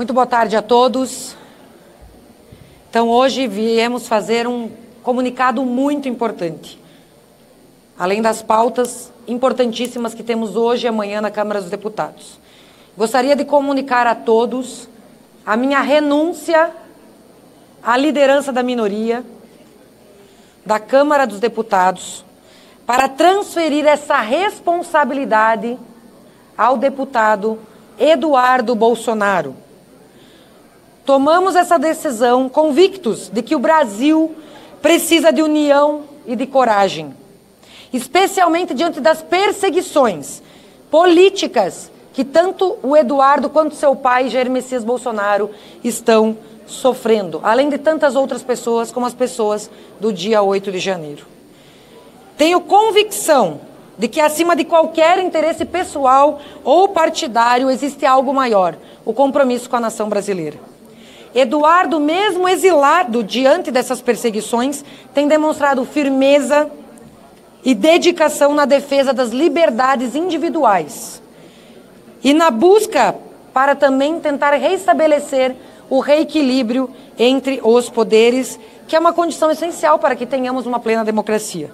Muito boa tarde a todos. Então, hoje viemos fazer um comunicado muito importante. Além das pautas importantíssimas que temos hoje e amanhã na Câmara dos Deputados. Gostaria de comunicar a todos a minha renúncia à liderança da minoria da Câmara dos Deputados para transferir essa responsabilidade ao deputado Eduardo Bolsonaro. Tomamos essa decisão convictos de que o Brasil precisa de união e de coragem, especialmente diante das perseguições políticas que tanto o Eduardo quanto seu pai, Jair Messias Bolsonaro, estão sofrendo, além de tantas outras pessoas, como as pessoas do dia 8 de janeiro. Tenho convicção de que, acima de qualquer interesse pessoal ou partidário, existe algo maior, o compromisso com a nação brasileira. Eduardo, mesmo exilado diante dessas perseguições, tem demonstrado firmeza e dedicação na defesa das liberdades individuais e na busca para também tentar restabelecer o reequilíbrio entre os poderes, que é uma condição essencial para que tenhamos uma plena democracia.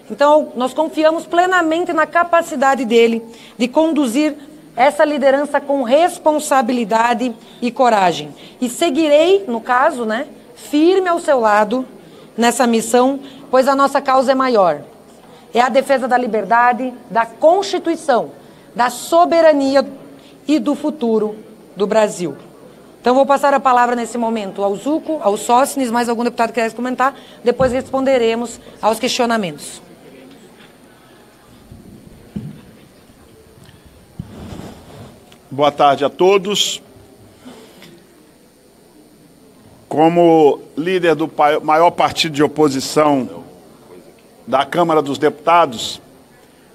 Então, nós confiamos plenamente na capacidade dele de conduzir essa liderança com responsabilidade e coragem. E seguirei, no caso, firme ao seu lado nessa missão, pois a nossa causa é maior. É a defesa da liberdade, da Constituição, da soberania e do futuro do Brasil. Então, vou passar a palavra nesse momento ao Zuco, ao Sócines, mais algum deputado que quer comentar, depois responderemos aos questionamentos. Boa tarde a todos. Como líder do maior partido de oposição da Câmara dos Deputados,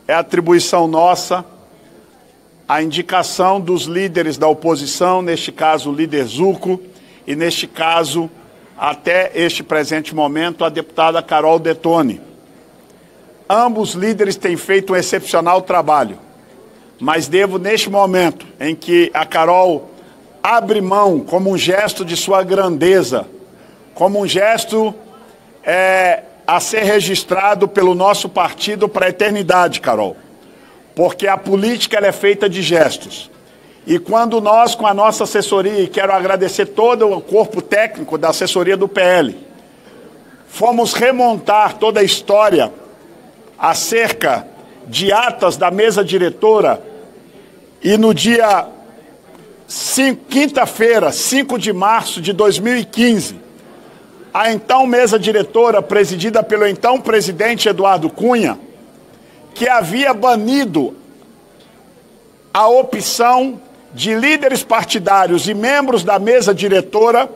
é atribuição nossa a indicação dos líderes da oposição, neste caso o líder Zuco, e neste caso, até este presente momento, a deputada Carol Detoni. Ambos líderes têm feito um excepcional trabalho, mas devo, neste momento em que a Carol abre mão como um gesto de sua grandeza, como um gesto a ser registrado pelo nosso partido para a eternidade, Carol. Porque a política ela é feita de gestos. E quando nós, com a nossa assessoria, e quero agradecer todo o corpo técnico da assessoria do PL, fomos remontar toda a história acerca de atas da mesa diretora, e no dia quinta-feira, 5 de março de 2015, a então mesa diretora, presidida pelo então presidente Eduardo Cunha, que havia banido a opção de líderes partidários e membros da mesa diretora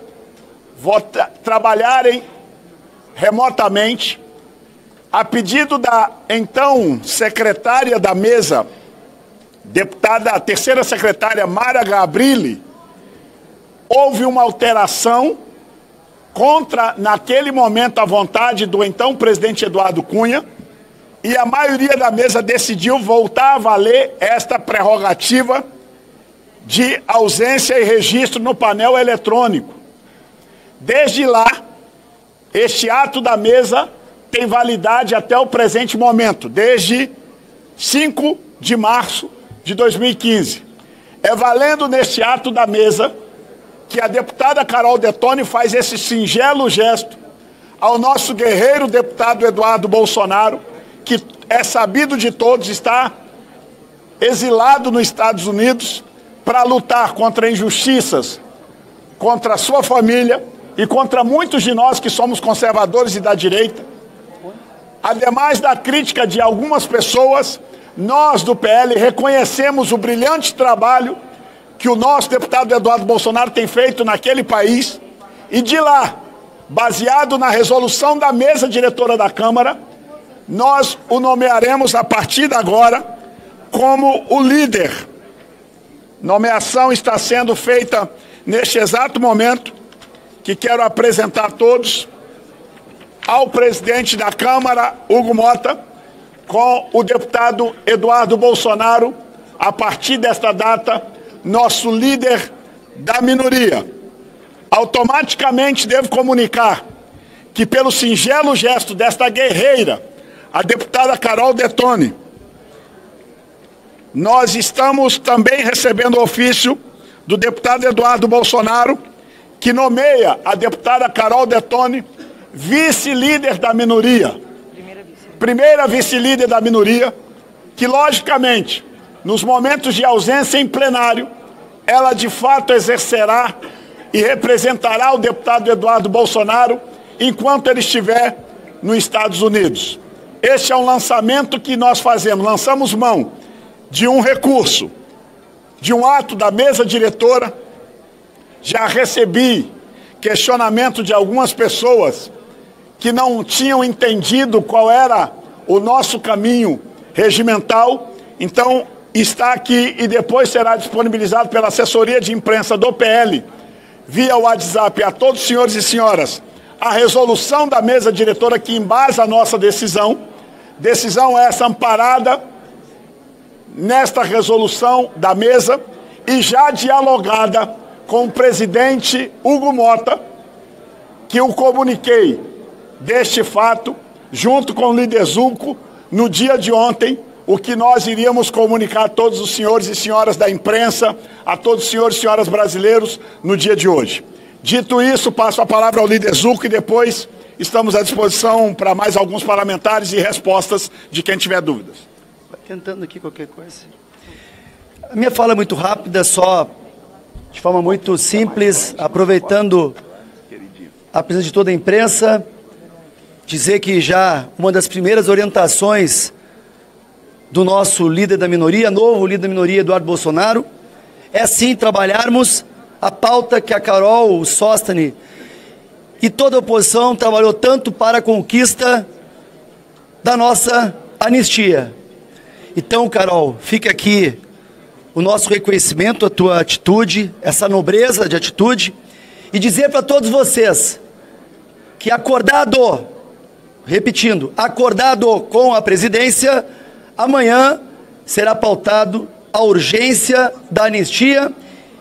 trabalharem remotamente, a pedido da então secretária da mesa, deputada, a terceira secretária Mara Gabrilli, houve uma alteração contra, naquele momento, a vontade do então presidente Eduardo Cunha, e a maioria da mesa decidiu voltar a valer esta prerrogativa de ausência e registro no painel eletrônico. Desde lá, este ato da mesa tem validade até o presente momento, desde 5 de março de 2015. É valendo neste ato da mesa que a deputada Carol Detoni faz esse singelo gesto ao nosso guerreiro deputado Eduardo Bolsonaro, que é sabido de todos, está exilado nos Estados Unidos para lutar contra injustiças, contra a sua família e contra muitos de nós que somos conservadores e da direita. Ademais da crítica de algumas pessoas, nós do PL reconhecemos o brilhante trabalho que o nosso deputado Eduardo Bolsonaro tem feito naquele país, e de lá, baseado na resolução da mesa diretora da Câmara, nós o nomearemos a partir de agora como o líder. Nomeação está sendo feita neste exato momento, que quero apresentar a todos ao presidente da Câmara, Hugo Mota, com o deputado Eduardo Bolsonaro, a partir desta data, nosso líder da minoria, automaticamente devo comunicar que, pelo singelo gesto desta guerreira, a deputada Carol Detoni, nós estamos também recebendo o ofício do deputado Eduardo Bolsonaro, que nomeia a deputada Carol Detoni vice-líder da minoria. Primeira vice-líder da minoria, que logicamente, nos momentos de ausência em plenário, ela de fato exercerá e representará o deputado Eduardo Bolsonaro enquanto ele estiver nos Estados Unidos. Este é um lançamento que nós fazemos, lançamos mão de um recurso, de um ato da mesa diretora. Já recebi questionamento de algumas pessoas que não tinham entendido qual era o nosso caminho regimental. Então, está aqui e depois será disponibilizado pela assessoria de imprensa do PL, via WhatsApp, a todos os senhores e senhoras, a resolução da mesa diretora que embasa a nossa decisão. Decisão essa amparada nesta resolução da mesa e já dialogada com o presidente Hugo Mota, que eu comuniquei deste fato, junto com o líder Zulco, no dia de ontem, o que nós iríamos comunicar a todos os senhores e senhoras da imprensa, a todos os senhores e senhoras brasileiros, no dia de hoje. Dito isso, passo a palavra ao líder Zulco e depois estamos à disposição para mais alguns parlamentares e respostas de quem tiver dúvidas. Tentando aqui qualquer coisa. A minha fala é muito rápida, só de forma muito simples, aproveitando a presença de toda a imprensa, dizer que já uma das primeiras orientações do nosso líder da minoria, novo líder da minoria, Eduardo Bolsonaro, é sim trabalharmos a pauta que a Carol, o Sóstene e toda a oposição trabalhou tanto para a conquista da nossa anistia. Então, Carol, fica aqui o nosso reconhecimento, a tua atitude, essa nobreza de atitude, e dizer para todos vocês que acordado, repetindo, acordado com a presidência, amanhã será pautado a urgência da anistia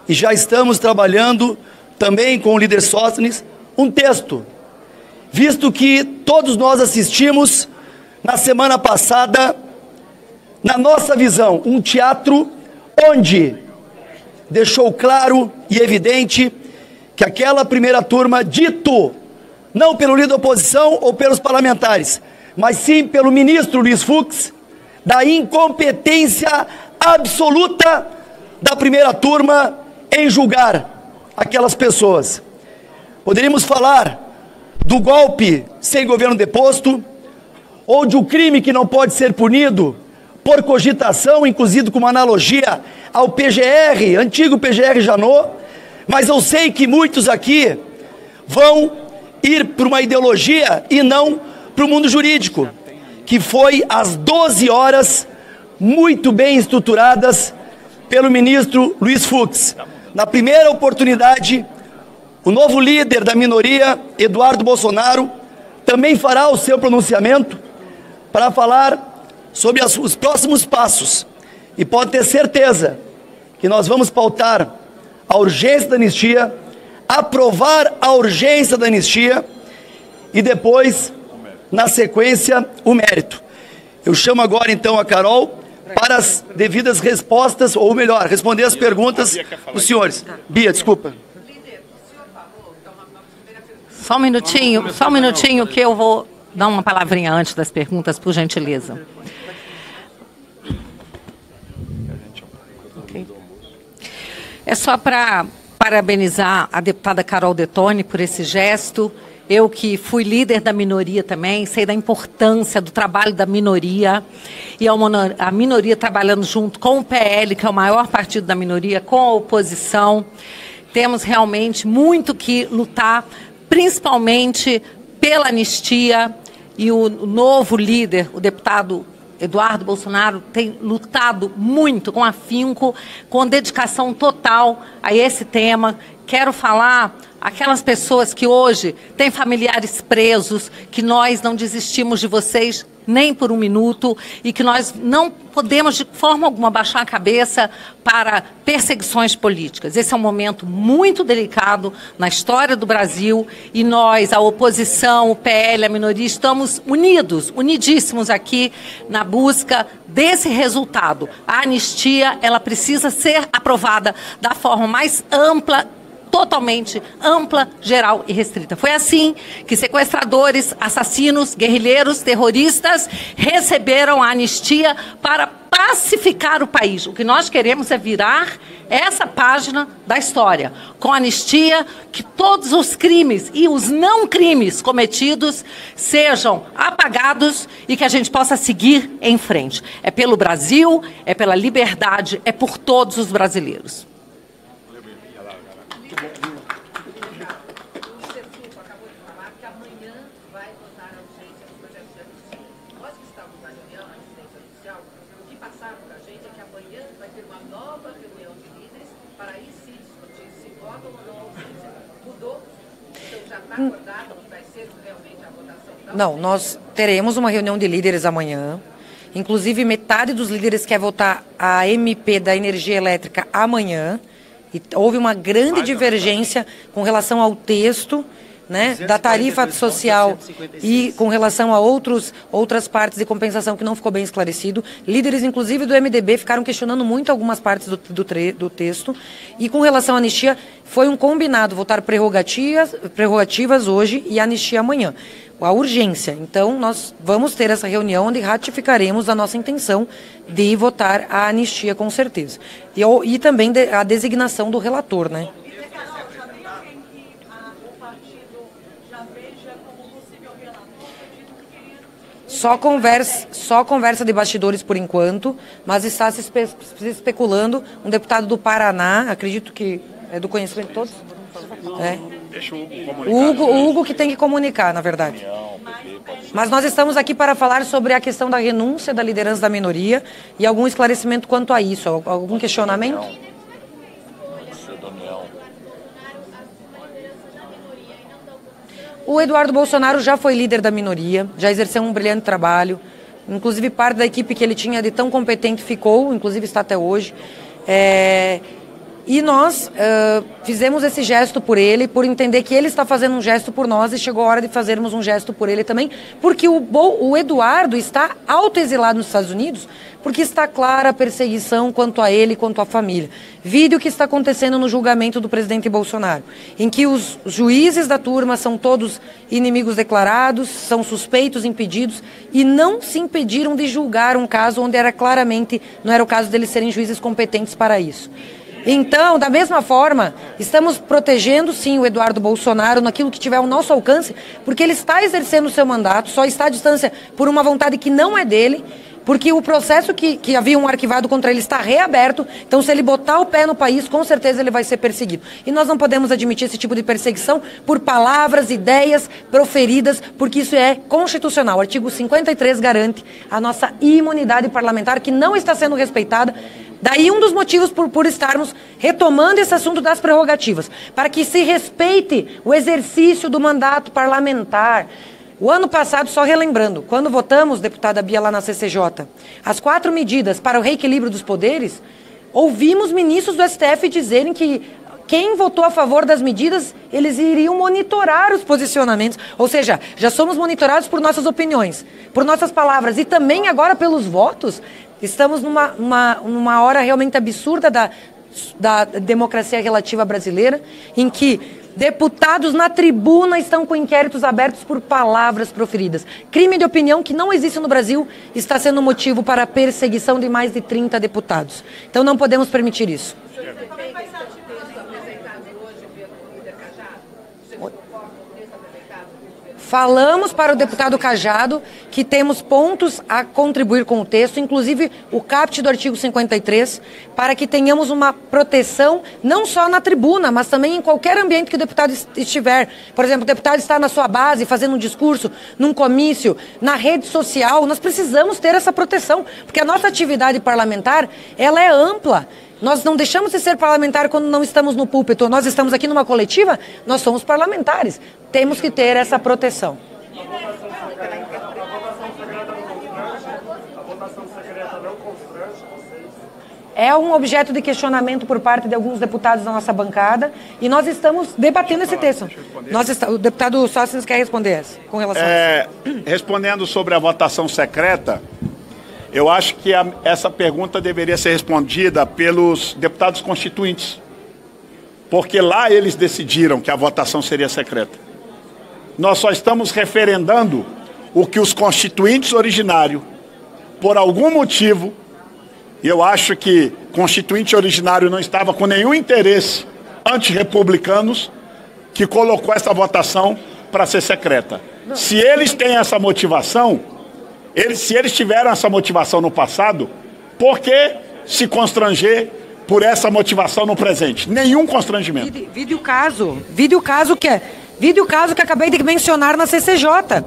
e já estamos trabalhando também com o líder Sóstenes um texto, visto que todos nós assistimos na semana passada, na nossa visão, um teatro onde deixou claro e evidente que aquela primeira turma, dito não pelo líder da oposição ou pelos parlamentares, mas sim pelo ministro Luiz Fux, da incompetência absoluta da primeira turma em julgar aquelas pessoas. Poderíamos falar do golpe sem governo deposto, ou de um crime que não pode ser punido por cogitação, inclusive com uma analogia ao PGR, antigo PGR Janot, mas eu sei que muitos aqui vão ir para uma ideologia e não para o mundo jurídico, que foi às 12 horas, muito bem estruturadas pelo ministro Luiz Fux. Na primeira oportunidade, o novo líder da minoria, Eduardo Bolsonaro, também fará o seu pronunciamento para falar sobre os próximos passos. E pode ter certeza que nós vamos pautar a urgência da anistia, aprovar a urgência da anistia e depois, na sequência, o mérito. Eu chamo agora então a Carol para as devidas respostas, ou melhor, responder as perguntas dos senhores. Bia, desculpa. Só um minutinho que eu vou dar uma palavrinha antes das perguntas, por gentileza. Okay. É só para parabenizar a deputada Carol Detoni por esse gesto. Eu que fui líder da minoria também, sei da importância do trabalho da minoria, e a minoria trabalhando junto com o PL, que é o maior partido da minoria, com a oposição. Temos realmente muito que lutar, principalmente pela anistia, e o novo líder, o deputado Eduardo Bolsonaro, tem lutado muito com afinco, com dedicação total a esse tema. Quero falar aquelas pessoas que hoje têm familiares presos, que nós não desistimos de vocês nem por um minuto, e que nós não podemos, de forma alguma, baixar a cabeça para perseguições políticas. Esse é um momento muito delicado na história do Brasil e nós, a oposição, o PL, a minoria, estamos unidos, unidíssimos aqui na busca desse resultado. A anistia, ela precisa ser aprovada da forma mais ampla, totalmente ampla, geral e restrita. Foi assim que sequestradores, assassinos, guerrilheiros, terroristas receberam a anistia para pacificar o país. O que nós queremos é virar essa página da história, com anistia, que todos os crimes e os não crimes cometidos sejam apagados e que a gente possa seguir em frente. É pelo Brasil, é pela liberdade, é por todos os brasileiros. Não, nós teremos uma reunião de líderes amanhã. Inclusive, metade dos líderes quer votar a MP da energia elétrica amanhã. E houve uma grande divergência com relação ao texto, né, da tarifa social e com relação a outras partes de compensação que não ficou bem esclarecido. Líderes, inclusive, do MDB ficaram questionando muito algumas partes do texto. E com relação à anistia, foi um combinado votar prerrogativas hoje e anistia amanhã. A urgência. Então, nós vamos ter essa reunião onde ratificaremos a nossa intenção de votar a anistia, com certeza. E também a designação do relator, né? Só conversa de bastidores por enquanto, mas está se especulando um deputado do Paraná, acredito que é do conhecimento de todos. Deixa o Hugo comunicar. O Hugo que tem que comunicar, na verdade. Mas nós estamos aqui para falar sobre a questão da renúncia da liderança da minoria e algum esclarecimento quanto a isso. Algum questionamento? O Eduardo Bolsonaro já foi líder da minoria, já exerceu um brilhante trabalho. Inclusive, parte da equipe que ele tinha de tão competente ficou, inclusive está até hoje. E nós fizemos esse gesto por ele, por entender que ele está fazendo um gesto por nós e chegou a hora de fazermos um gesto por ele também, porque o Eduardo está autoexilado nos Estados Unidos, porque está clara a perseguição quanto a ele, quanto à família. Vide o que está acontecendo no julgamento do presidente Bolsonaro, em que os juízes da turma são todos inimigos declarados, são suspeitos, impedidos, e não se impediram de julgar um caso onde era claramente, não era o caso deles serem juízes competentes para isso. Então, da mesma forma, estamos protegendo, sim, o Eduardo Bolsonaro naquilo que tiver ao nosso alcance, porque ele está exercendo o seu mandato, só está à distância por uma vontade que não é dele, porque o processo que havia um arquivado contra ele está reaberto, então se ele botar o pé no país, com certeza ele vai ser perseguido. E nós não podemos admitir esse tipo de perseguição por palavras, ideias proferidas, porque isso é constitucional. O artigo 53 garante a nossa imunidade parlamentar, que não está sendo respeitada. Daí um dos motivos por estarmos retomando esse assunto das prerrogativas, para que se respeite o exercício do mandato parlamentar. O ano passado, só relembrando, quando votamos, deputada Bia, lá na CCJ, as 4 medidas para o reequilíbrio dos poderes, ouvimos ministros do STF dizerem que quem votou a favor das medidas, eles iriam monitorar os posicionamentos. Ou seja, já somos monitorados por nossas opiniões, por nossas palavras e também agora pelos votos. Estamos numa hora realmente absurda da democracia relativa brasileira, em que deputados na tribuna estão com inquéritos abertos por palavras proferidas. Crime de opinião que não existe no Brasil está sendo motivo para a perseguição de mais de 30 deputados. Então não podemos permitir isso. Falamos para o deputado Cajado que temos pontos a contribuir com o texto, inclusive o caput do artigo 53, para que tenhamos uma proteção não só na tribuna, mas também em qualquer ambiente que o deputado estiver. Por exemplo, o deputado está na sua base, fazendo um discurso, num comício, na rede social. Nós precisamos ter essa proteção, porque a nossa atividade parlamentar, ela é ampla. Nós não deixamos de ser parlamentar quando não estamos no púlpito. Nós estamos aqui numa coletiva, nós somos parlamentares. Temos que ter essa proteção. é um objeto de questionamento por parte de alguns deputados da nossa bancada e nós estamos debatendo esse texto. O deputado Sócrates quer responder essa, com relação a isso. Respondendo sobre a votação secreta, eu acho que essa pergunta deveria ser respondida pelos deputados constituintes, porque lá eles decidiram que a votação seria secreta. Nós só estamos referendando o que os constituintes originários, por algum motivo, e eu acho que constituinte originário não estava com nenhum interesse anti-republicanos, que colocou essa votação para ser secreta. Se eles têm essa motivação, se eles tiveram essa motivação no passado, por que se constranger por essa motivação no presente? Nenhum constrangimento. Vide o caso que acabei de mencionar na CCJ.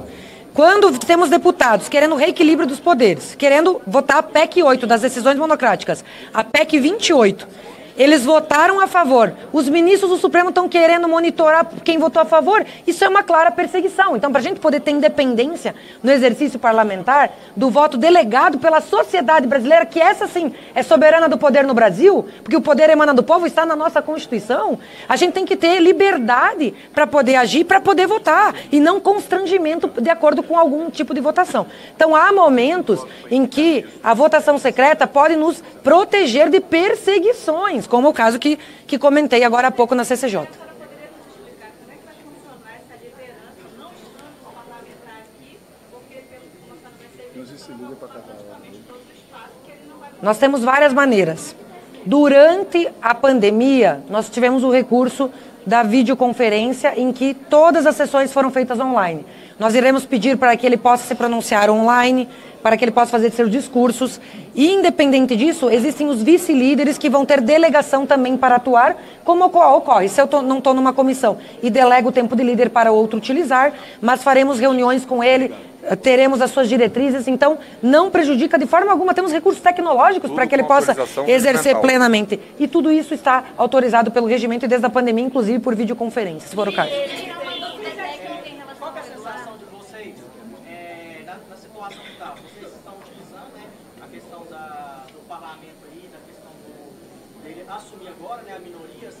Quando temos deputados querendo reequilíbrio dos poderes, querendo votar a PEC 8 das decisões monocráticas, a PEC 28, eles votaram a favor. Os ministros do Supremo estão querendo monitorar quem votou a favor. Isso é uma clara perseguição. Então, para a gente poder ter independência no exercício parlamentar do voto delegado pela sociedade brasileira, que essa sim é soberana do poder no Brasil, porque o poder emana do povo, está na nossa Constituição, a gente tem que ter liberdade para poder agir, para poder votar, e não constrangimento de acordo com algum tipo de votação. Então, há momentos em que a votação secreta pode nos proteger de perseguições, como o caso que comentei agora há pouco na CCJ. Nós temos várias maneiras. Durante a pandemia, nós tivemos o recurso da videoconferência, em que todas as sessões foram feitas online. Nós iremos pedir para que ele possa se pronunciar online, para que ele possa fazer seus discursos. E, independente disso, existem os vice-líderes que vão ter delegação também para atuar, como ocorre. Se eu não estou numa comissão e delego o tempo de líder para outro utilizar, mas faremos reuniões com ele, teremos as suas diretrizes, então não prejudica de forma alguma, temos recursos tecnológicos para que ele possa exercer plenamente. E tudo isso está autorizado pelo regimento e desde a pandemia, inclusive por videoconferência, se for o caso. Assumir agora, né, a minorias,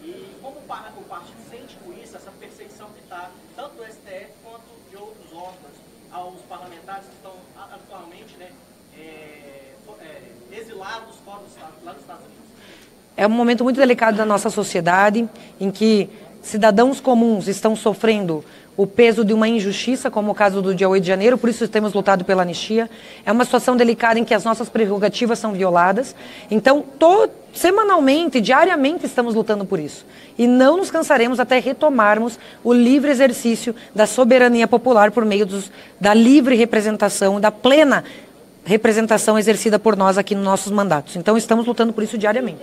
e como o partido sente com isso, essa perseguição que está, tanto do STF quanto de outros órgãos, aos parlamentares que estão atualmente, né, exilados fora do Estado, lá nos Estados Unidos? É um momento muito delicado da nossa sociedade, em que cidadãos comuns estão sofrendo o peso de uma injustiça, como o caso do dia 8 de janeiro, por isso temos lutado pela anistia. É uma situação delicada em que as nossas prerrogativas são violadas. Então, semanalmente, diariamente, estamos lutando por isso. E não nos cansaremos até retomarmos o livre exercício da soberania popular por meio da livre representação, da plena representação exercida por nós aqui nos nossos mandatos. Então, estamos lutando por isso diariamente.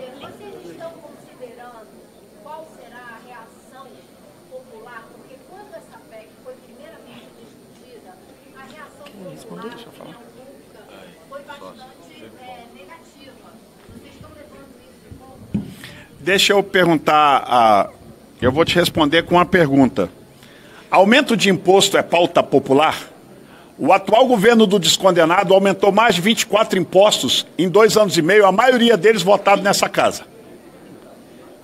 Deixa eu perguntar, eu vou te responder com uma pergunta. Aumento de imposto é pauta popular? O atual governo do descondenado aumentou mais de 24 impostos em 2 anos e meio, a maioria deles votado nessa casa.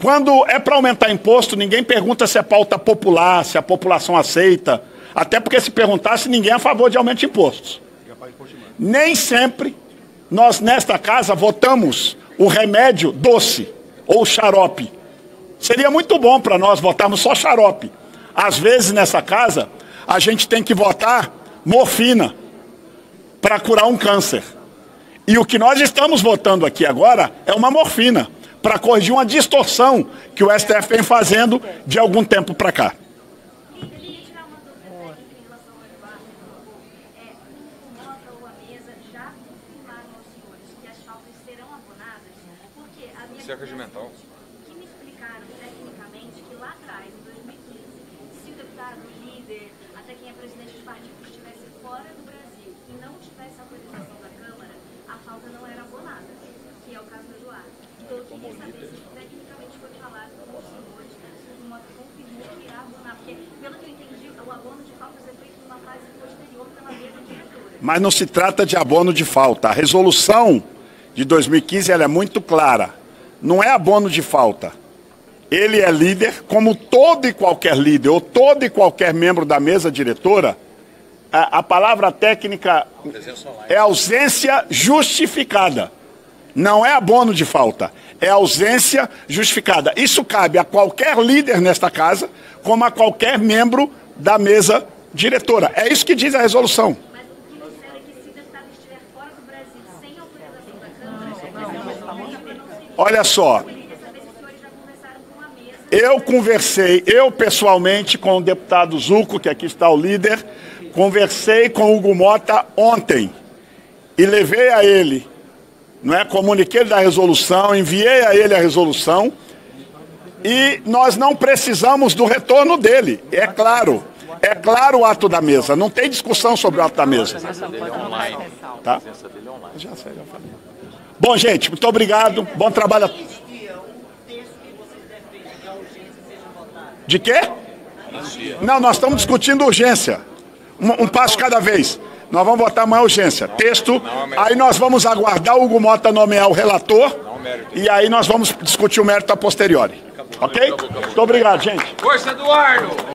Quando é para aumentar imposto, ninguém pergunta se é pauta popular, se a população aceita, até porque se perguntasse, ninguém é a favor de aumento de impostos. Nem sempre nós nesta casa votamos o remédio doce ou xarope. Seria muito bom para nós votarmos só xarope. Às vezes nessa casa a gente tem que votar morfina para curar um câncer. E o que nós estamos votando aqui agora é uma morfina para corrigir uma distorção que o STF vem fazendo de algum tempo para cá. Cerca regimental. Que me explicaram tecnicamente que lá atrás, em 2015, se o deputado, o líder, até quem é presidente de partido estivesse fora do Brasil e não tivesse autorização da Câmara, a falta não era abonada, que é o caso do Eduardo. Então eu queria saber se isso tecnicamente foi falado com os senhores, se o Mota confirmou que irá abonar, porque pelo que eu entendi, o abono de faltas é feito numa fase posterior pela mesa diretora. Mas não se trata de abono de falta. A resolução de 2015, ela é muito clara. Não é abono de falta. Ele é líder, como todo e qualquer líder, ou todo e qualquer membro da mesa diretora. A palavra técnica é ausência justificada. Não é abono de falta, é ausência justificada. Isso cabe a qualquer líder nesta casa, como a qualquer membro da mesa diretora. É isso que diz a resolução. Mas o que me disseram é que se o deputado estiver fora do Brasil sem autorização da Câmara, olha só, eu pessoalmente com o deputado Zucco, que aqui está o líder, conversei com o Hugo Mota ontem e levei a ele, não é, comuniquei da resolução, enviei a ele a resolução e nós não precisamos do retorno dele, é claro o ato da mesa, não tem discussão sobre o ato da mesa. Tá? Já falei. Bom, gente, muito obrigado, bom trabalho a todos. De quê? Não, nós estamos discutindo urgência. Um passo cada vez. Nós vamos votar amanhã urgência. Texto, aí nós vamos aguardar o Hugo Mota nomear o relator e aí nós vamos discutir o mérito a posteriori. Ok? Muito obrigado, gente. Força, Eduardo!